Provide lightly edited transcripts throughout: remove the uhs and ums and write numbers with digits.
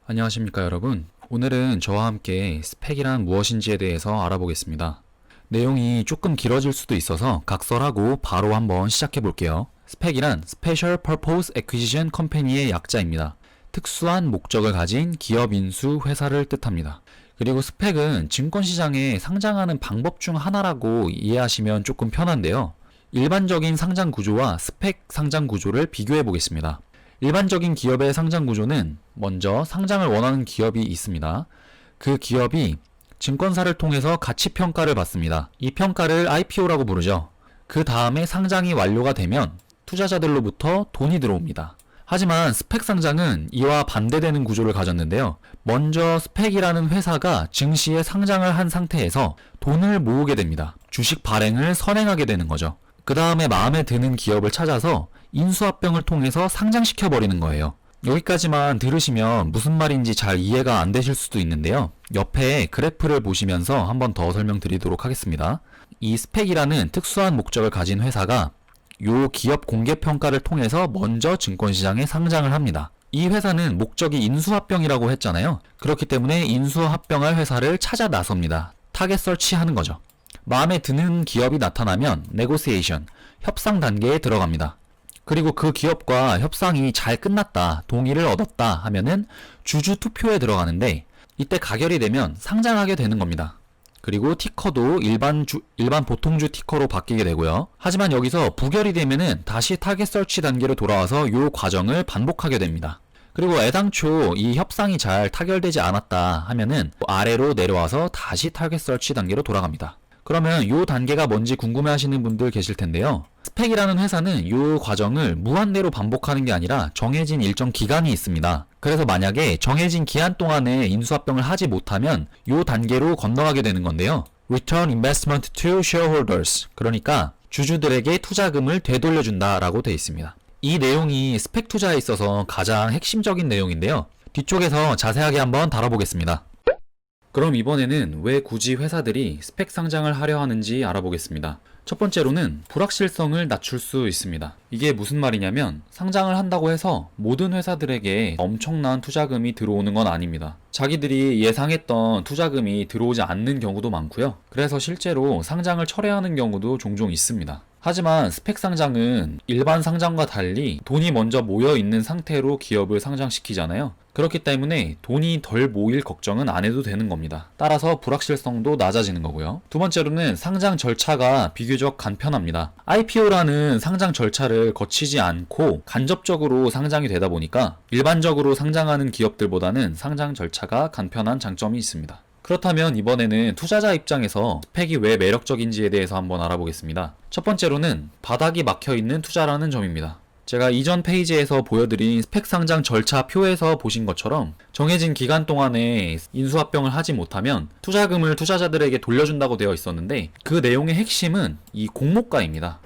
안녕하십니까 여러분. 오늘은 저와 함께 스펙이란 무엇인지에 대해서 알아보겠습니다. 내용이 조금 길어질 수도 있어서 각설하고 바로 한번 시작해 볼게요. 스펙이란 Special Purpose Acquisition Company의 약자입니다. 특수한 목적을 가진 기업 인수 회사를 뜻합니다. 그리고 스펙은 증권시장에 상장하는 방법 중 하나라고 이해하시면 조금 편한데요. 일반적인 상장 구조와 스펙 상장 구조를 비교해 보겠습니다. 일반적인 기업의 상장 구조는 먼저 상장을 원하는 기업이 있습니다. 그 기업이 증권사를 통해서 가치 평가를 받습니다. 이 평가를 IPO라고 부르죠. 그 다음에 상장이 완료가 되면 투자자들로부터 돈이 들어옵니다. 하지만 스펙 상장은 이와 반대되는 구조를 가졌는데요. 먼저 스펙이라는 회사가 증시에 상장을 한 상태에서 돈을 모으게 됩니다. 주식 발행을 선행하게 되는 거죠. 그 다음에 마음에 드는 기업을 찾아서 인수합병을 통해서 상장시켜버리는 거예요. 여기까지만 들으시면 무슨 말인지 잘 이해가 안 되실 수도 있는데요. 옆에 그래프를 보시면서 한번 더 설명드리도록 하겠습니다. 이 스펙이라는 특수한 목적을 가진 회사가 요 기업 공개평가를 통해서 먼저 증권시장에 상장을 합니다. 이 회사는 목적이 인수합병이라고 했잖아요. 그렇기 때문에 인수합병할 회사를 찾아 나섭니다. 타겟 설치하는 거죠. 마음에 드는 기업이 나타나면 네고시에이션, 협상 단계에 들어갑니다. 그리고 그 기업과 협상이 잘 끝났다, 동의를 얻었다 하면은 주주 투표에 들어가는데 이때 가결이 되면 상장하게 되는 겁니다. 그리고 티커도 일반 보통주 티커로 바뀌게 되고요. 하지만 여기서 부결이 되면은 다시 타겟 설치 단계로 돌아와서 요 과정을 반복하게 됩니다. 그리고 애당초 이 협상이 잘 타결되지 않았다 하면은 아래로 내려와서 다시 타겟 설치 단계로 돌아갑니다. 그러면 요 단계가 뭔지 궁금해하시는 분들 계실 텐데요. 스펙이라는 회사는 요 과정을 무한대로 반복하는 게 아니라 정해진 일정 기간이 있습니다. 그래서 만약에 정해진 기한 동안에 인수합병을 하지 못하면 요 단계로 건너가게 되는 건데요. Return Investment to Shareholders, 그러니까 주주들에게 투자금을 되돌려준다라고 되어 있습니다. 이 내용이 스펙 투자에 있어서 가장 핵심적인 내용인데요. 뒤쪽에서 자세하게 한번 다뤄보겠습니다. 그럼 이번에는 왜 굳이 회사들이 스펙 상장을 하려 하는지 알아보겠습니다. 첫 번째로는 불확실성을 낮출 수 있습니다. 이게 무슨 말이냐면 상장을 한다고 해서 모든 회사들에게 엄청난 투자금이 들어오는 건 아닙니다. 자기들이 예상했던 투자금이 들어오지 않는 경우도 많고요. 그래서 실제로 상장을 철회하는 경우도 종종 있습니다. 하지만 스펙 상장은 일반 상장과 달리 돈이 먼저 모여 있는 상태로 기업을 상장시키잖아요. 그렇기 때문에 돈이 덜 모일 걱정은 안 해도 되는 겁니다. 따라서 불확실성도 낮아지는 거고요. 두 번째로는 상장 절차가 비교적 간편합니다. IPO라는 상장 절차를 거치지 않고 간접적으로 상장이 되다 보니까 일반적으로 상장하는 기업들보다는 상장 절차가 간편한 장점이 있습니다. 그렇다면 이번에는 투자자 입장에서 스펙이 왜 매력적인지에 대해서 한번 알아보겠습니다. 첫 번째로는 바닥이 막혀있는 투자라는 점입니다. 제가 이전 페이지에서 보여드린 스펙 상장 절차 표에서 보신 것처럼 정해진 기간 동안에 인수합병을 하지 못하면 투자금을 투자자들에게 돌려준다고 되어 있었는데 그 내용의 핵심은 이 공모가입니다.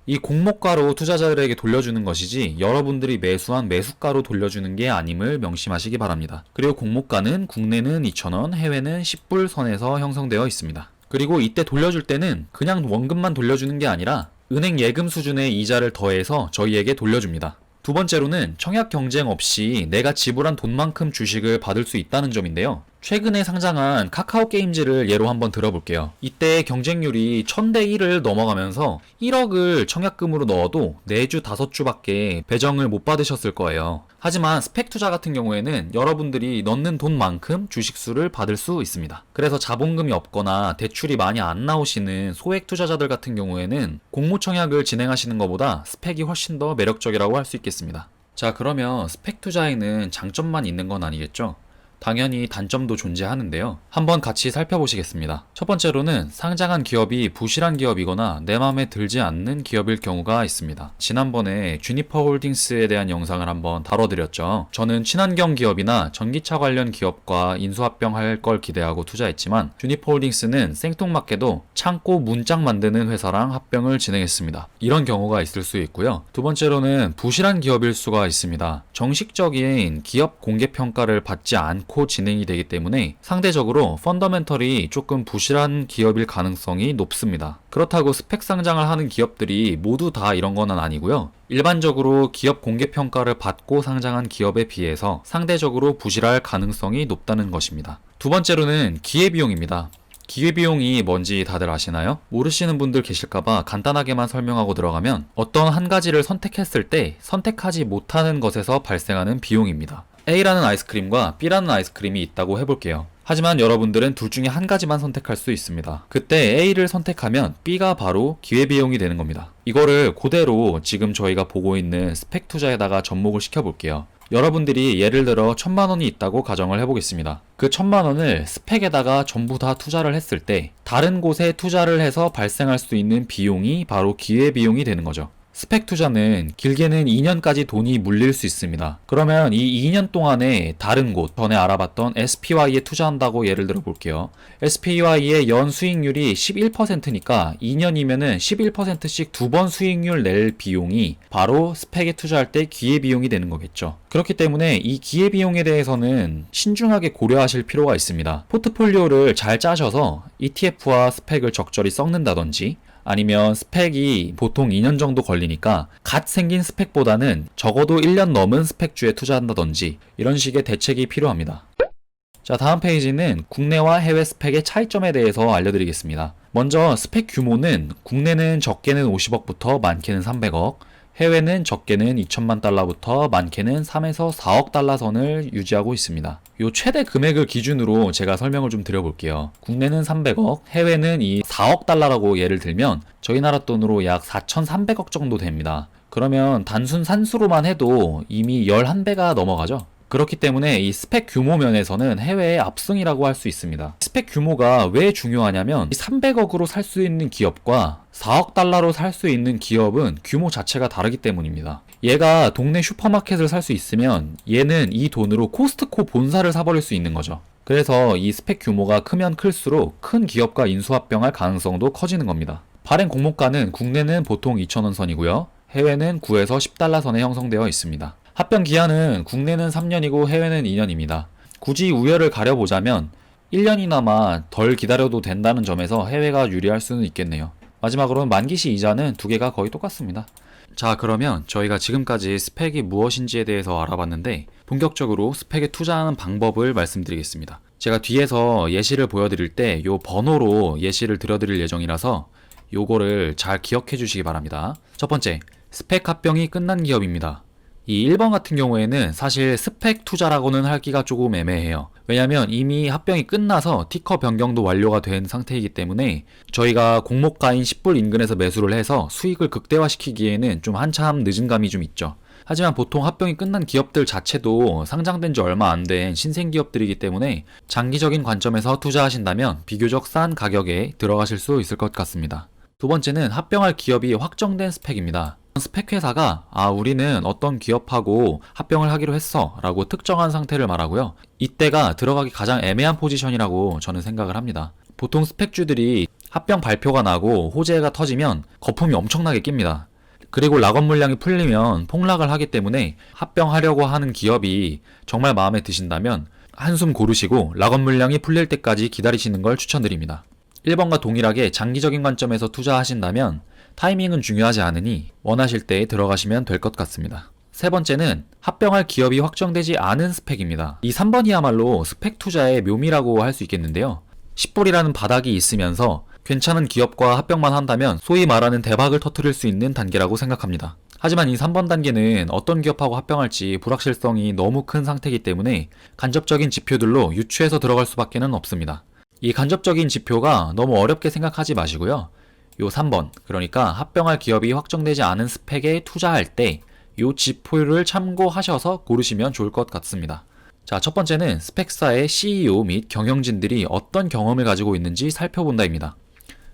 이 공모가로 투자자들에게 돌려주는 것이지 여러분들이 매수한 매수가로 돌려주는 게 아님을 명심하시기 바랍니다. 그리고 공모가는 국내는 2,000원, 해외는 10불 선에서 형성되어 있습니다. 그리고 이때 돌려줄 때는 그냥 원금만 돌려주는 게 아니라 은행 예금 수준의 이자를 더해서 저희에게 돌려줍니다. 두 번째로는 청약 경쟁 없이 내가 지불한 돈만큼 주식을 받을 수 있다는 점인데요. 최근에 상장한 카카오 게임즈를 예로 한번 들어볼게요. 이때 경쟁률이 1000대 1을 넘어가면서 1억을 청약금으로 넣어도 4주 5주밖에 배정을 못 받으셨을 거예요. 하지만 스펙 투자 같은 경우에는 여러분들이 넣는 돈만큼 주식수를 받을 수 있습니다. 그래서 자본금이 없거나 대출이 많이 안 나오시는 소액 투자자들 같은 경우에는 공모 청약을 진행하시는 것보다 스펙이 훨씬 더 매력적이라고 할 수 있겠습니다. 자, 그러면 스펙 투자에는 장점만 있는 건 아니겠죠? 당연히 단점도 존재하는데요. 한번 같이 살펴보시겠습니다. 첫 번째로는 상장한 기업이 부실한 기업이거나 내 마음에 들지 않는 기업일 경우가 있습니다. 지난번에 주니퍼 홀딩스에 대한 영상을 한번 다뤄드렸죠. 저는 친환경 기업이나 전기차 관련 기업과 인수합병할 걸 기대하고 투자했지만 주니퍼 홀딩스는 생뚱맞게도 창고 문짝 만드는 회사랑 합병을 진행했습니다. 이런 경우가 있을 수 있고요. 두 번째로는 부실한 기업일 수가 있습니다. 정식적인 기업 공개평가를 받지 않고 않고 진행이 되기 때문에 상대적으로 펀더멘털이 조금 부실한 기업일 가능성이 높습니다. 그렇다고 스펙 상장을 하는 기업들이 모두 다 이런 건 아니고요. 일반적으로 기업 공개평가를 받고 상장한 기업에 비해서 상대적으로 부실할 가능성이 높다는 것입니다. 두 번째로는 기회비용입니다. 기회비용이 뭔지 다들 아시나요? 모르시는 분들 계실까봐 간단하게만 설명하고 들어가면 어떤 한 가지를 선택했을 때 선택하지 못하는 것에서 발생하는 비용입니다. A라는 아이스크림과 B라는 아이스크림이 있다고 해볼게요. 하지만 여러분들은 둘 중에 한 가지만 선택할 수 있습니다. 그때 A를 선택하면 B가 바로 기회비용이 되는 겁니다. 이거를 그대로 지금 저희가 보고 있는 스펙 투자에다가 접목을 시켜볼게요. 여러분들이 예를 들어 1,000만 원이 있다고 가정을 해보겠습니다. 그 1,000만 원을 스펙에다가 전부 다 투자를 했을 때 다른 곳에 투자를 해서 발생할 수 있는 비용이 바로 기회비용이 되는 거죠. 스펙 투자는 길게는 2년까지 돈이 물릴 수 있습니다. 그러면 이 2년 동안에 다른 곳, 전에 알아봤던 SPY에 투자한다고 예를 들어 볼게요. SPY의 연 수익률이 11%니까 2년이면은 11%씩 두 번 수익률 낼 비용이 바로 스펙에 투자할 때 기회비용이 되는 거겠죠. 그렇기 때문에 이 기회비용에 대해서는 신중하게 고려하실 필요가 있습니다. 포트폴리오를 잘 짜셔서 ETF와 스펙을 적절히 섞는다든지 아니면 스펙이 보통 2년 정도 걸리니까 갓 생긴 스펙보다는 적어도 1년 넘은 스펙주에 투자한다든지 이런 식의 대책이 필요합니다. 자, 다음 페이지는 국내와 해외 스펙의 차이점에 대해서 알려드리겠습니다. 먼저 스펙 규모는 국내는 적게는 50억부터 많게는 300억, 해외는 적게는 2천만 달러부터 많게는 3에서 4억 달러 선을 유지하고 있습니다. 요 최대 금액을 기준으로 제가 설명을 좀 드려볼게요. 국내는 300억, 해외는 이 4억 달러라고 예를 들면 저희 나라 돈으로 약 4,300억 정도 됩니다. 그러면 단순 산수로만 해도 이미 11배가 넘어가죠. 그렇기 때문에 이 스펙 규모 면에서는 해외의 압승이라고 할 수 있습니다. 스펙 규모가 왜 중요하냐면 300억으로 살 수 있는 기업과 4억 달러로 살 수 있는 기업은 규모 자체가 다르기 때문입니다. 얘가 동네 슈퍼마켓을 살 수 있으면 얘는 이 돈으로 코스트코 본사를 사버릴 수 있는 거죠. 그래서 이 스펙 규모가 크면 클수록 큰 기업과 인수합병할 가능성도 커지는 겁니다. 발행 공모가는 국내는 보통 2,000원 선이고요. 해외는 9에서 10달러 선에 형성되어 있습니다. 합병 기한은 국내는 3년이고 해외는 2년입니다. 굳이 우열을 가려보자면 1년이나마 덜 기다려도 된다는 점에서 해외가 유리할 수는 있겠네요. 마지막으로는 만기시 이자는 두 개가 거의 똑같습니다. 자, 그러면 저희가 지금까지 스펙이 무엇인지에 대해서 알아봤는데 본격적으로 스펙에 투자하는 방법을 말씀드리겠습니다. 제가 뒤에서 예시를 보여드릴 때 요 번호로 예시를 들어드릴 예정이라서 요거를 잘 기억해 주시기 바랍니다. 첫 번째, 스펙 합병이 끝난 기업입니다. 이 1번 같은 경우에는 사실 스펙 투자라고는 하기가 조금 애매해요. 왜냐면 이미 합병이 끝나서 티커 변경도 완료가 된 상태이기 때문에 저희가 공모가인 10불 인근에서 매수를 해서 수익을 극대화시키기에는 좀 한참 늦은 감이 좀 있죠. 하지만 보통 합병이 끝난 기업들 자체도 상장된 지 얼마 안 된 신생 기업들이기 때문에 장기적인 관점에서 투자하신다면 비교적 싼 가격에 들어가실 수 있을 것 같습니다. 두 번째는 합병할 기업이 확정된 스펙입니다. 스펙 회사가 우리는 어떤 기업하고 합병을 하기로 했어 라고 특정한 상태를 말하고요. 이때가 들어가기 가장 애매한 포지션이라고 저는 생각을 합니다. 보통 스펙주들이 합병 발표가 나고 호재가 터지면 거품이 엄청나게 낍니다. 그리고 락업 물량이 풀리면 폭락을 하기 때문에 합병하려고 하는 기업이 정말 마음에 드신다면 한숨 고르시고 락업 물량이 풀릴 때까지 기다리시는 걸 추천드립니다. 1번과 동일하게 장기적인 관점에서 투자하신다면 타이밍은 중요하지 않으니 원하실 때 들어가시면 될 것 같습니다. 세 번째는 합병할 기업이 확정되지 않은 스펙입니다. 이 3번이야말로 스펙 투자의 묘미라고 할 수 있겠는데요. 10불이라는 바닥이 있으면서 괜찮은 기업과 합병만 한다면 소위 말하는 대박을 터뜨릴 수 있는 단계라고 생각합니다. 하지만 이 3번 단계는 어떤 기업하고 합병할지 불확실성이 너무 큰 상태이기 때문에 간접적인 지표들로 유추해서 들어갈 수밖에 없습니다. 이 간접적인 지표가 너무 어렵게 생각하지 마시고요. 요 3번, 그러니까 합병할 기업이 확정되지 않은 스펙에 투자할 때 요 지표를 참고하셔서 고르시면 좋을 것 같습니다. 자, 첫 번째는 스펙사의 CEO 및 경영진들이 어떤 경험을 가지고 있는지 살펴본다입니다.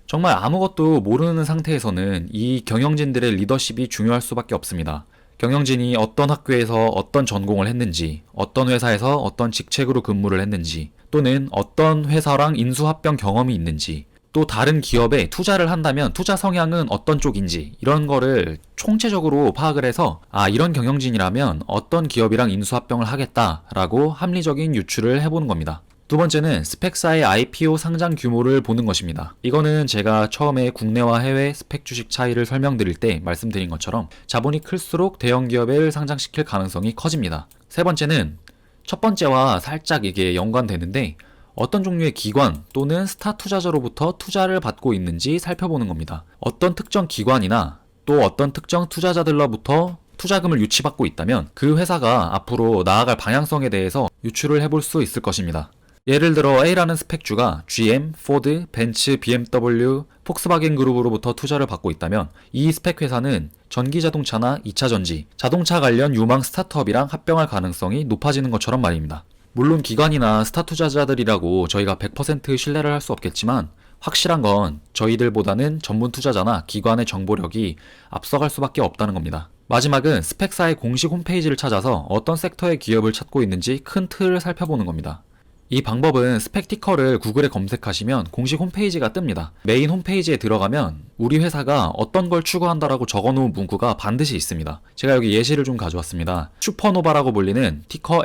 정말 아무것도 모르는 상태에서는 이 경영진들의 리더십이 중요할 수밖에 없습니다. 경영진이 어떤 학교에서 어떤 전공을 했는지, 어떤 회사에서 어떤 직책으로 근무를 했는지, 또는 어떤 회사랑 인수합병 경험이 있는지, 또 다른 기업에 투자를 한다면 투자 성향은 어떤 쪽인지 이런 거를 총체적으로 파악을 해서 이런 경영진이라면 어떤 기업이랑 인수합병을 하겠다라고 합리적인 유추를 해보는 겁니다. 두 번째는 스펙사의 IPO 상장 규모를 보는 것입니다. 이거는 제가 처음에 국내와 해외 스펙 주식 차이를 설명드릴 때 말씀드린 것처럼 자본이 클수록 대형 기업을 상장시킬 가능성이 커집니다. 세 번째는 첫 번째와 살짝 이게 연관되는데 어떤 종류의 기관 또는 스타 투자자로부터 투자를 받고 있는지 살펴보는 겁니다. 어떤 특정 기관이나 또 어떤 특정 투자자들로부터 투자금을 유치받고 있다면 그 회사가 앞으로 나아갈 방향성에 대해서 유추를 해볼 수 있을 것입니다. 예를 들어 A라는 스펙주가 GM, 포드, 벤츠, BMW, 폭스바겐 그룹으로부터 투자를 받고 있다면 이 스펙 회사는 전기자동차나 2차전지, 자동차 관련 유망 스타트업이랑 합병할 가능성이 높아지는 것처럼 말입니다. 물론 기관이나 스타 투자자들이라고 저희가 100% 신뢰를 할 수 없겠지만 확실한 건 저희들보다는 전문 투자자나 기관의 정보력이 앞서갈 수밖에 없다는 겁니다. 마지막은 스펙사의 공식 홈페이지를 찾아서 어떤 섹터의 기업을 찾고 있는지 큰 틀을 살펴보는 겁니다. 이 방법은 스펙티커를 구글에 검색하시면 공식 홈페이지가 뜹니다. 메인 홈페이지에 들어가면 우리 회사가 어떤 걸 추구한다라고 적어놓은 문구가 반드시 있습니다. 제가 여기 예시를 좀 가져왔습니다. 슈퍼노바라고 불리는 티커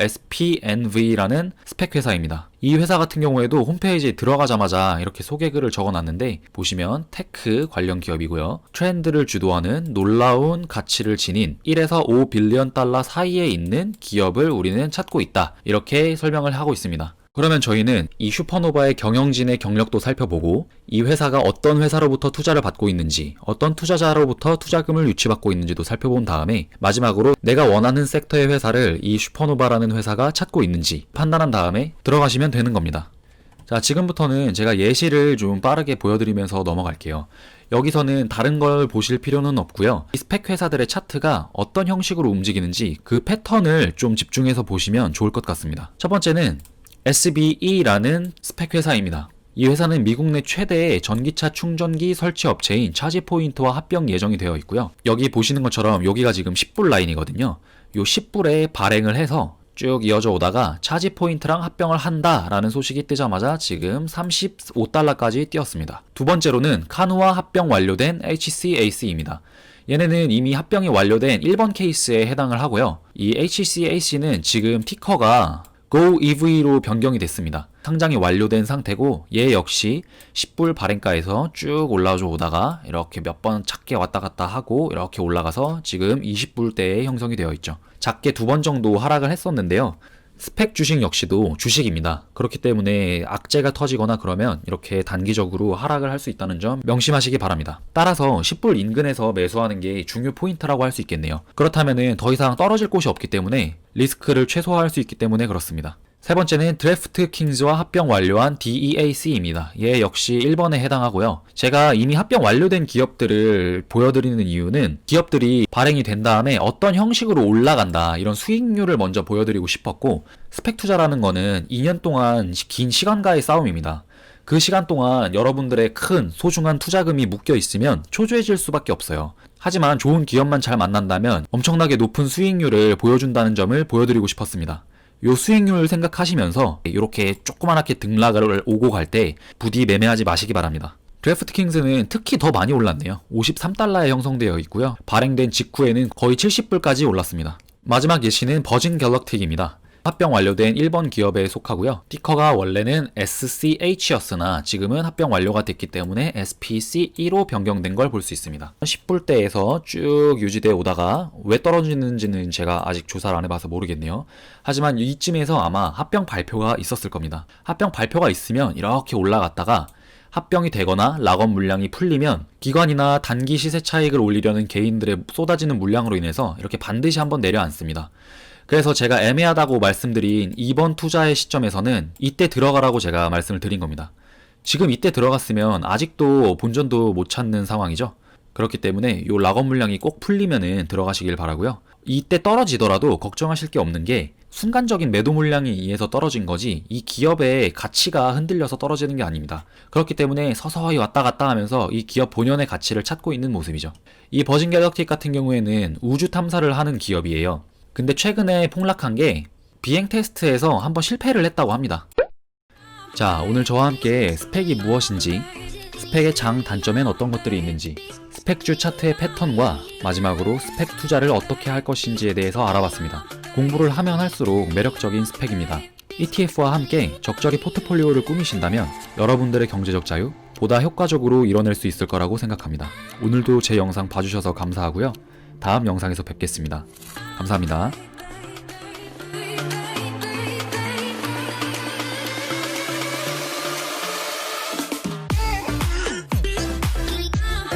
SPNV라는 스펙 회사입니다. 이 회사 같은 경우에도 홈페이지에 들어가자마자 이렇게 소개글을 적어놨는데 보시면 테크 관련 기업이고요. 트렌드를 주도하는 놀라운 가치를 지닌 1에서 5 빌리언 달러 사이에 있는 기업을 우리는 찾고 있다. 이렇게 설명을 하고 있습니다. 그러면 저희는 이 슈퍼노바의 경영진의 경력도 살펴보고 이 회사가 어떤 회사로부터 투자를 받고 있는지 어떤 투자자로부터 투자금을 유치받고 있는지도 살펴본 다음에 마지막으로 내가 원하는 섹터의 회사를 이 슈퍼노바라는 회사가 찾고 있는지 판단한 다음에 들어가시면 되는 겁니다. 자, 지금부터는 제가 예시를 좀 빠르게 보여드리면서 넘어갈게요. 여기서는 다른 걸 보실 필요는 없고요. 이 스펙 회사들의 차트가 어떤 형식으로 움직이는지 그 패턴을 좀 집중해서 보시면 좋을 것 같습니다. 첫 번째는 SBE라는 스펙 회사입니다. 이 회사는 미국 내 최대의 전기차 충전기 설치 업체인 차지포인트와 합병 예정이 되어 있고요. 여기 보시는 것처럼 여기가 지금 10불 라인이거든요. 요 10불에 발행을 해서 쭉 이어져 오다가 차지포인트랑 합병을 한다라는 소식이 뜨자마자 지금 35달러까지 뛰었습니다. 두 번째로는 카누와 합병 완료된 HCAC입니다. 얘네는 이미 합병이 완료된 1번 케이스에 해당을 하고요. 이 HCAC는 지금 티커가 GoEV로 변경이 됐습니다. 상장이 완료된 상태고 얘 역시 10불 발행가에서 쭉 올라줘 오다가 이렇게 몇 번 작게 왔다 갔다 하고 이렇게 올라가서 지금 20불대에 형성이 되어 있죠. 작게 2번 정도 하락을 했었는데요. 스펙 주식 역시도 주식입니다. 그렇기 때문에 악재가 터지거나 그러면 이렇게 단기적으로 하락을 할 수 있다는 점 명심하시기 바랍니다. 따라서 10불 인근에서 매수하는 게 중요 포인트라고 할 수 있겠네요. 그렇다면 더 이상 떨어질 곳이 없기 때문에 리스크를 최소화할 수 있기 때문에 그렇습니다. 세 번째는 드래프트킹즈와 합병 완료한 DEAC입니다. 얘 역시 1번에 해당하고요. 제가 이미 합병 완료된 기업들을 보여드리는 이유는 기업들이 발행이 된 다음에 어떤 형식으로 올라간다 이런 수익률을 먼저 보여드리고 싶었고 스펙 투자라는 거는 2년 동안 긴 시간과의 싸움입니다. 그 시간 동안 여러분들의 큰 소중한 투자금이 묶여 있으면 초조해질 수밖에 없어요. 하지만 좋은 기업만 잘 만난다면 엄청나게 높은 수익률을 보여준다는 점을 보여드리고 싶었습니다. 요 수익률 생각하시면서 이렇게 조그맣게 등락을 오고 갈 때 부디 매매하지 마시기 바랍니다. 드래프트킹스는 특히 더 많이 올랐네요. 53달러에 형성되어 있고요. 발행된 직후에는 거의 70불까지 올랐습니다. 마지막 예시는 버진 갤럭틱입니다. 합병 완료된 1번 기업에 속하고요. 티커가 원래는 SCH였으나 지금은 합병 완료가 됐기 때문에 SPCE로 변경된 걸 볼 수 있습니다. 10불대에서 쭉 유지되어 오다가 왜 떨어지는지는 제가 아직 조사를 안 해봐서 모르겠네요. 하지만 이쯤에서 아마 합병 발표가 있었을 겁니다. 합병 발표가 있으면 이렇게 올라갔다가 합병이 되거나 락업 물량이 풀리면 기관이나 단기 시세 차익을 올리려는 개인들의 쏟아지는 물량으로 인해서 이렇게 반드시 한번 내려앉습니다. 그래서 제가 애매하다고 말씀드린 2번 투자의 시점에서는 이때 들어가라고 제가 말씀을 드린 겁니다. 지금 이때 들어갔으면 아직도 본전도 못 찾는 상황이죠. 그렇기 때문에 요 락업 물량이 꼭 풀리면은 들어가시길 바라고요. 이때 떨어지더라도 걱정하실 게 없는 게 순간적인 매도 물량에 의해서 떨어진 거지 이 기업의 가치가 흔들려서 떨어지는 게 아닙니다. 그렇기 때문에 서서히 왔다 갔다 하면서 이 기업 본연의 가치를 찾고 있는 모습이죠. 이 버진 갤럭틱 같은 경우에는 우주 탐사를 하는 기업이에요. 근데 최근에 폭락한 게 비행 테스트에서 한번 실패를 했다고 합니다. 자, 오늘 저와 함께 스펙이 무엇인지 스펙의 장단점엔 어떤 것들이 있는지, 스펙주 차트의 패턴과 마지막으로 스펙 투자를 어떻게 할 것인지에 대해서 알아봤습니다. 공부를 하면 할수록 매력적인 스펙입니다. ETF와 함께 적절히 포트폴리오를 꾸미신다면 여러분들의 경제적 자유 보다 효과적으로 이뤄낼 수 있을 거라고 생각합니다. 오늘도 제 영상 봐주셔서 감사하고요. 다음 영상에서 뵙겠습니다. 감사합니다.